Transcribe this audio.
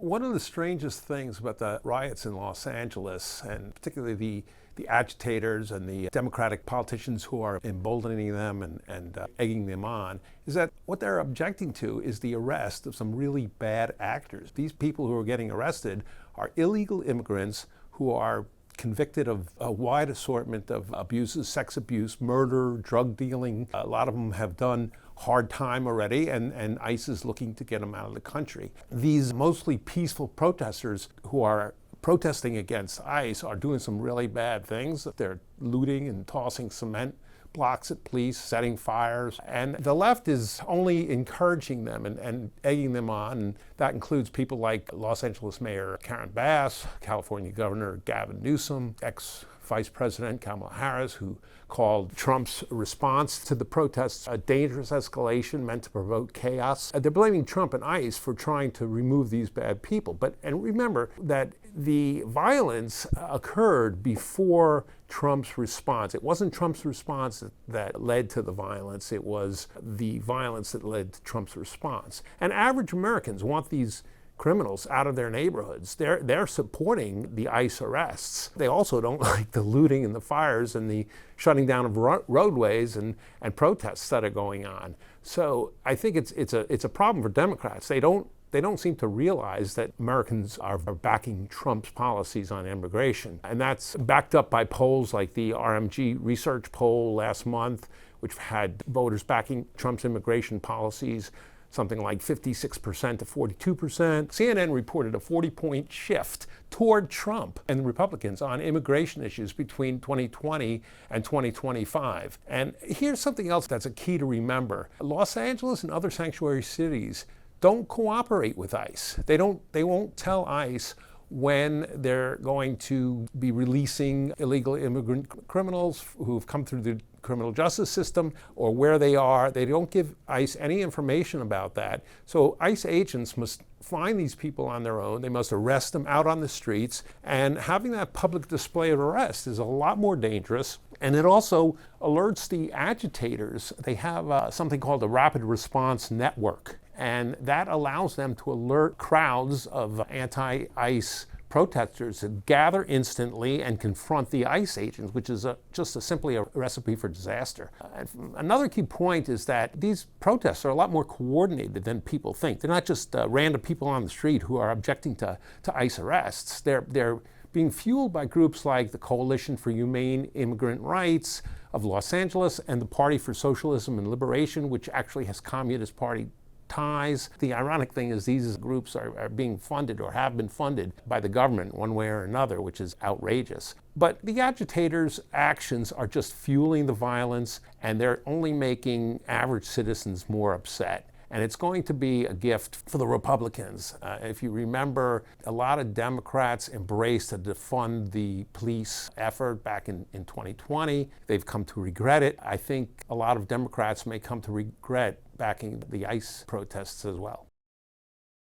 One of the strangest things about the riots in Los Angeles, and particularly the agitators and the Democratic politicians who are emboldening them and egging them on, is that what they're objecting to is the arrest of some really bad actors. These people who are getting arrested are illegal immigrants who are convicted of a wide assortment of abuses, sex abuse, murder, drug dealing. A lot of them have done hard time already, and ICE is looking to get them out of the country. These mostly peaceful protesters who are protesting against ICE are doing some really bad things. They're looting and tossing cement blocks at police, setting fires, and the left is only encouraging them and egging them on. And that includes people like Los Angeles Mayor Karen Bass, California Governor Gavin Newsom, ex-Vice President Kamala Harris, who called Trump's response to the protests a dangerous escalation meant to provoke chaos. They're blaming Trump and ICE for trying to remove these bad people. And remember that the violence occurred before Trump's response. It wasn't Trump's response that led to the violence. It was the violence that led to Trump's response. And average Americans want these criminals out of their neighborhoods. They're supporting the ICE arrests. They also don't like the looting and the fires and the shutting down of roadways and protests that are going on. So I think it's a problem for Democrats. They don't seem to realize that Americans are backing Trump's policies on immigration. And that's backed up by polls like the RMG research poll last month, which had voters backing Trump's immigration policies something like 56% to 42%. CNN reported a 40-point shift toward Trump and the Republicans on immigration issues between 2020 and 2025. And here's something else that's a key to remember. Los Angeles and other sanctuary cities don't cooperate with ICE. They won't tell ICE when they're going to be releasing illegal immigrant criminals who've come through the criminal justice system or where they are. They don't give ICE any information about that. So ICE agents must find these people on their own. They must arrest them out on the streets. And having that public display of arrest is a lot more dangerous. And it also alerts the agitators. They have something called a rapid response network. And that allows them to alert crowds of anti-ICE protesters to gather instantly and confront the ICE agents, which is simply a recipe for disaster. Another key point is that these protests are a lot more coordinated than people think. They're not just random people on the street who are objecting to ICE arrests. They're being fueled by groups like the Coalition for Humane Immigrant Rights of Los Angeles and the Party for Socialism and Liberation, which actually has Communist Party ties. The ironic thing is these groups are being funded or have been funded by the government one way or another, which is outrageous. But the agitators' actions are just fueling the violence, and they're only making average citizens more upset. And it's going to be a gift for the Republicans. If you remember, a lot of Democrats embraced a defund the police effort back in 2020. They've come to regret it. I think a lot of Democrats may come to regret backing the ICE protests as well.